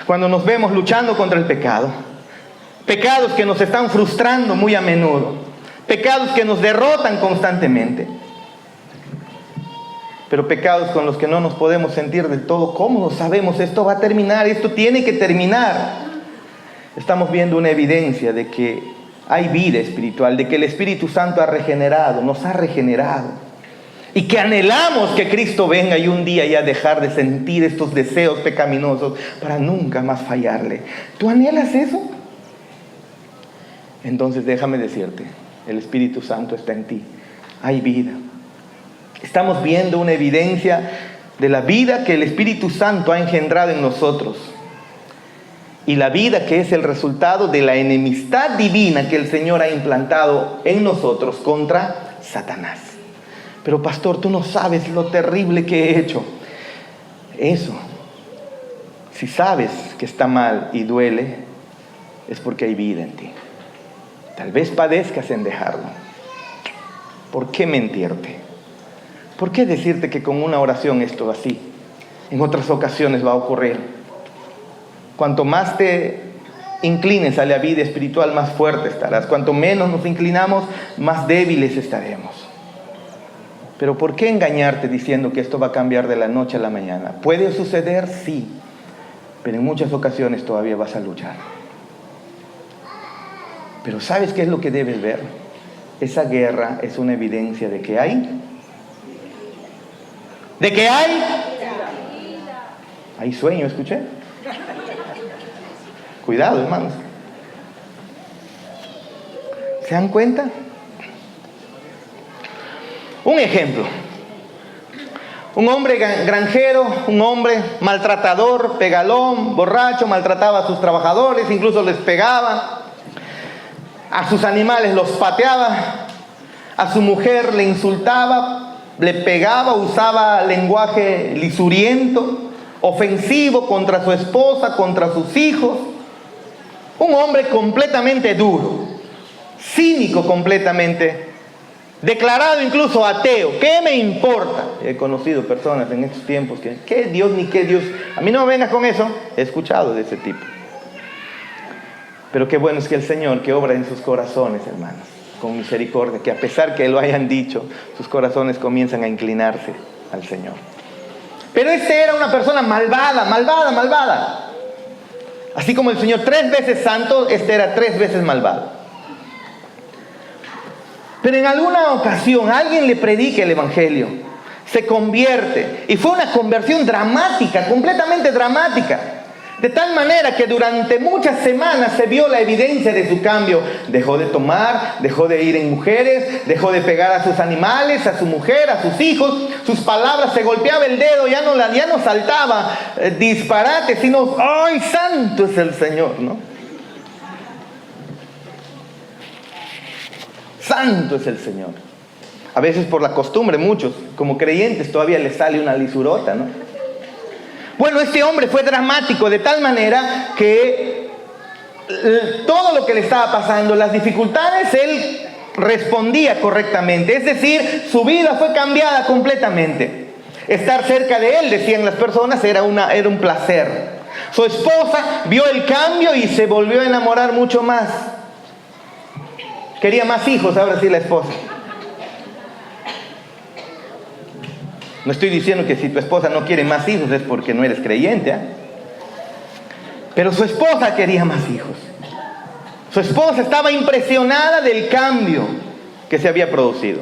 Cuando nos vemos luchando contra el pecado, pecados que nos están frustrando muy a menudo, pecados que nos derrotan constantemente, pero pecados con los que no nos podemos sentir del todo cómodos, sabemos, esto va a terminar, esto tiene que terminar. estamos viendo una evidencia de que hay vida espiritual, de que el Espíritu Santo ha regenerado, nos ha regenerado. Y que anhelamos que Cristo venga y un día ya dejar de sentir estos deseos pecaminosos para nunca más fallarle. ¿Tú anhelas eso? Entonces déjame decirte, el Espíritu Santo está en ti. Hay vida. Estamos viendo una evidencia de la vida que el Espíritu Santo ha engendrado en nosotros. Y la vida que es el resultado de la enemistad divina que el Señor ha implantado en nosotros contra Satanás. Pero pastor, tú no sabes lo terrible que he hecho. Eso, si sabes que está mal y duele, es porque hay vida en ti. Tal vez padezcas en dejarlo. ¿Por qué mentirte? ¿Por qué decirte que con una oración esto así? En otras ocasiones va a ocurrir. Cuanto más te inclines a la vida espiritual, más fuerte estarás. Cuanto menos nos inclinamos, más débiles estaremos. Pero ¿por qué engañarte diciendo que esto va a cambiar de la noche a la mañana? ¿Puede suceder? Sí. Pero en muchas ocasiones todavía vas a luchar. Pero ¿sabes qué es lo que debes ver? Esa guerra es una evidencia de que hay. ¿De qué hay? Hay sueño, escuché. Cuidado, hermanos. ¿Se dan cuenta? Un ejemplo. Un hombre granjero, un hombre maltratador, pegalón, borracho, maltrataba a sus trabajadores, incluso les pegaba. A sus animales los pateaba. A su mujer le insultaba, le pegaba, usaba lenguaje lisuriento, ofensivo contra su esposa, contra sus hijos. Un hombre completamente duro, cínico completamente, declarado incluso ateo. ¿Qué me importa? He conocido personas en estos tiempos que, ¿qué Dios ni qué Dios? A mí no me vengas con eso. He escuchado de ese tipo. Pero qué bueno es que el Señor, que obra en sus corazones, hermanos, con misericordia, que a pesar que lo hayan dicho, sus corazones comienzan a inclinarse al Señor. Pero este era una persona malvada, malvada, malvada. Así como el Señor 3 veces santo, este era 3 veces malvado. Pero en alguna ocasión alguien le predica el Evangelio, se convierte, y fue una conversión dramática, completamente dramática. De tal manera que durante muchas semanas se vio la evidencia de su cambio. Dejó de tomar, dejó de ir en mujeres, dejó de pegar a sus animales, a su mujer, a sus hijos. Sus palabras, se golpeaba el dedo, ya no saltaba disparates, sino ¡ay, santo es el Señor!, ¿no? Santo es el Señor. A veces por la costumbre, muchos, como creyentes, todavía les sale una lisurota, ¿no? Bueno, este hombre fue dramático de tal manera que todo lo que le estaba pasando, las dificultades, él respondía correctamente. Es decir, su vida fue cambiada completamente. Estar cerca de él, decían las personas, era un placer. Su esposa vio el cambio y se volvió a enamorar mucho más. Quería más hijos, ahora sí, la esposa. No estoy diciendo que si tu esposa no quiere más hijos es porque no eres creyente, ¿eh? Pero su esposa quería más hijos. Su esposa estaba impresionada del cambio que se había producido.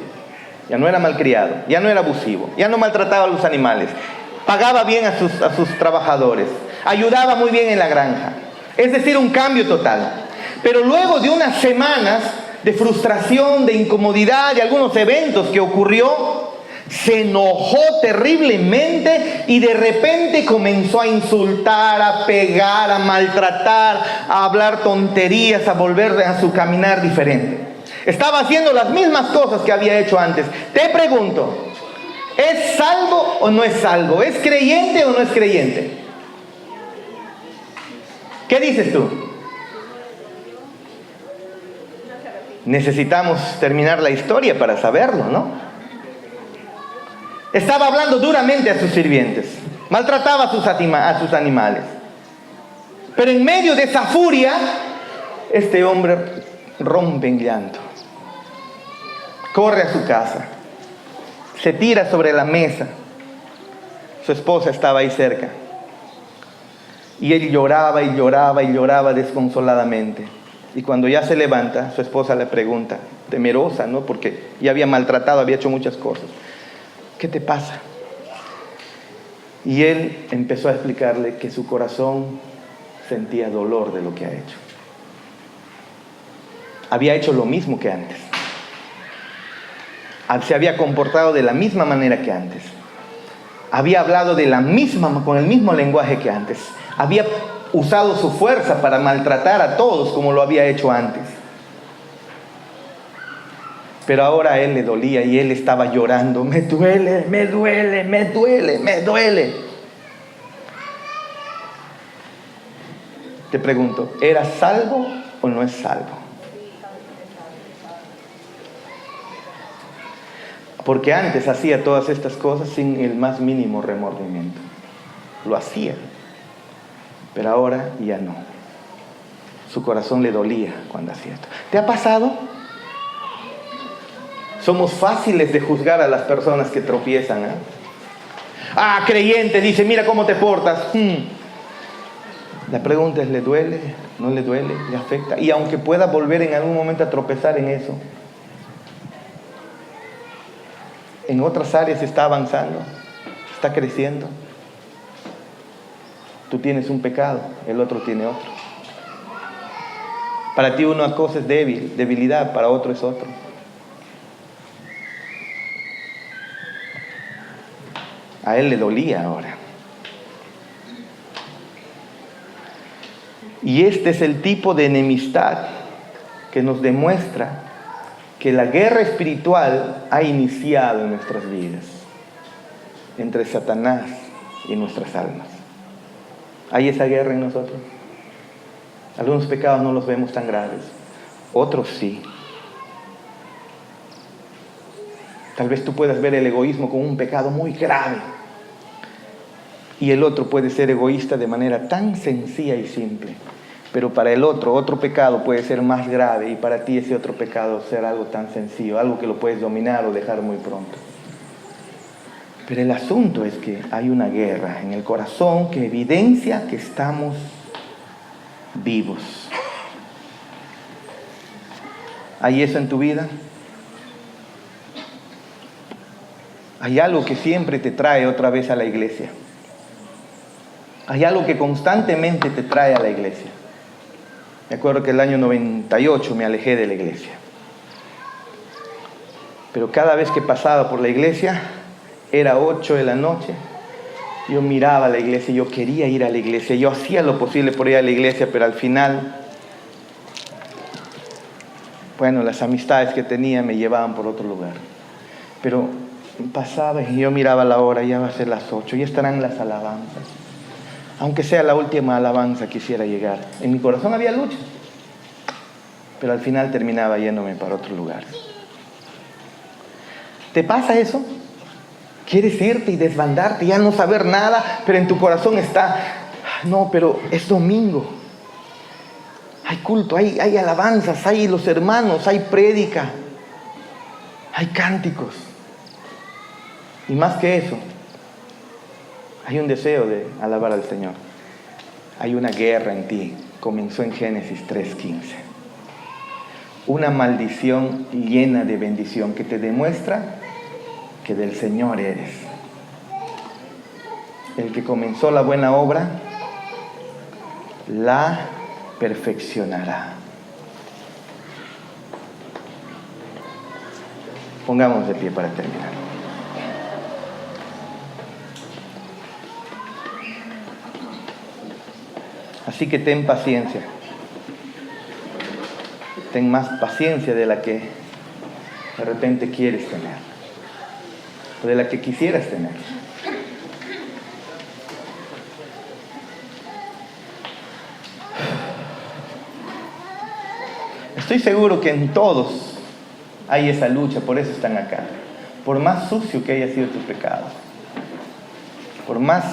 Ya no era malcriado, ya no era abusivo, ya no maltrataba a los animales, pagaba bien a sus trabajadores, ayudaba muy bien en la granja. Es decir, un cambio total. Pero luego de unas semanas de frustración, de incomodidad, de algunos eventos que ocurrió, se enojó terriblemente y de repente comenzó a insultar, a pegar, a maltratar, a hablar tonterías, a volver a su caminar diferente. Estaba haciendo las mismas cosas que había hecho antes. Te pregunto, ¿es salvo o no es salvo? ¿Es creyente o no es creyente? ¿Qué dices tú? Necesitamos terminar la historia para saberlo, ¿no? Estaba hablando duramente a sus sirvientes, maltrataba a sus animales. Pero en medio de esa furia, este hombre rompe en llanto. Corre a su casa, se tira sobre la mesa. Su esposa estaba ahí cerca. Y él lloraba y lloraba y lloraba desconsoladamente. Y cuando ya se levanta, su esposa le pregunta, temerosa, ¿no? Porque ya había maltratado, había hecho muchas cosas. ¿Qué te pasa? Y él empezó a explicarle que su corazón sentía dolor de lo que ha hecho. Había hecho lo mismo que antes. Se había comportado de la misma manera que antes. Había hablado con el mismo lenguaje que antes. Había usado su fuerza para maltratar a todos como lo había hecho antes. Pero ahora a él le dolía y él estaba llorando. Me duele, me duele, me duele, me duele. Te pregunto, ¿era salvo o no es salvo? Porque antes hacía todas estas cosas sin el más mínimo remordimiento. Lo hacía. Pero ahora ya no. Su corazón le dolía cuando hacía esto. ¿Te ha pasado? Somos fáciles de juzgar a las personas que tropiezan, ¿eh? Ah, creyente, dice, mira cómo te portas. La pregunta es, ¿le duele? ¿No le duele? ¿Le afecta? Y aunque pueda volver en algún momento a tropezar en eso, en otras áreas está avanzando, está creciendo. Tú tienes un pecado, el otro tiene otro. Para ti una cosa es debilidad, para otro es otro. A él le dolía ahora. Y este es el tipo de enemistad que nos demuestra que la guerra espiritual ha iniciado en nuestras vidas, entre Satanás y nuestras almas. ¿Hay esa guerra en nosotros? Algunos pecados no los vemos tan graves, otros sí. Tal vez tú puedas ver el egoísmo como un pecado muy grave, y el otro puede ser egoísta de manera tan sencilla y simple. Pero para el otro pecado puede ser más grave, y para ti ese otro pecado ser algo tan sencillo, algo que lo puedes dominar o dejar muy pronto. Pero el asunto es que hay una guerra en el corazón que evidencia que estamos vivos. ¿Hay eso en tu vida? Hay algo que siempre te trae otra vez a la iglesia. Hay algo que constantemente te trae a la iglesia. Me acuerdo que el año 98 me alejé de la iglesia. Pero cada vez que pasaba por la iglesia, era 8 de la noche, yo miraba a la iglesia, yo quería ir a la iglesia, yo hacía lo posible por ir a la iglesia, pero al final, bueno, las amistades que tenía me llevaban por otro lugar. Pero pasaba y yo miraba la hora, ya va a ser las 8, ya estarán las alabanzas. Aunque sea la última alabanza, quisiera llegar. En mi corazón había lucha, pero al final terminaba yéndome para otro lugar. ¿Te pasa eso? ¿Quieres irte y desbandarte, ya no saber nada, pero en tu corazón está, no, pero es domingo, hay culto, hay alabanzas, hay los hermanos, hay prédica, hay cánticos? Y más que eso, hay un deseo de alabar al Señor. Hay una guerra en ti. Comenzó en Génesis 3:15. Una maldición llena de bendición que te demuestra que del Señor eres. El que comenzó la buena obra, la perfeccionará. Pongamos de pie para terminar. Así que ten paciencia. Ten más paciencia de la que de repente quieres tener, o de la que quisieras tener. Estoy seguro que en todos hay esa lucha, por eso están acá. Por más sucio que haya sido tu pecado, por más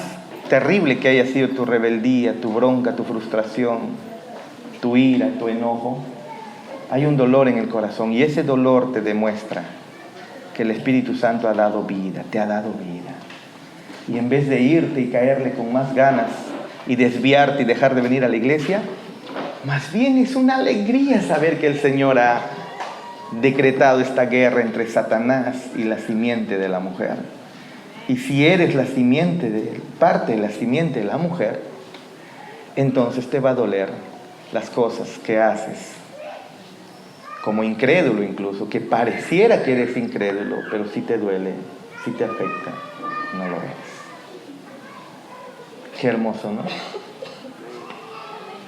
terrible que haya sido tu rebeldía, tu bronca, tu frustración, tu ira, tu enojo, hay un dolor en el corazón, y ese dolor te demuestra que el Espíritu Santo ha dado vida, te ha dado vida. Y en vez de irte y caerle con más ganas y desviarte y dejar de venir a la iglesia. Más bien es una alegría saber que el Señor ha decretado esta guerra entre Satanás y la simiente de la mujer. Y si eres parte de la simiente de la mujer, entonces te va a doler las cosas que haces, como incrédulo incluso, que pareciera que eres incrédulo, pero sí te duele, sí te afecta, no lo ves. Qué hermoso, ¿no?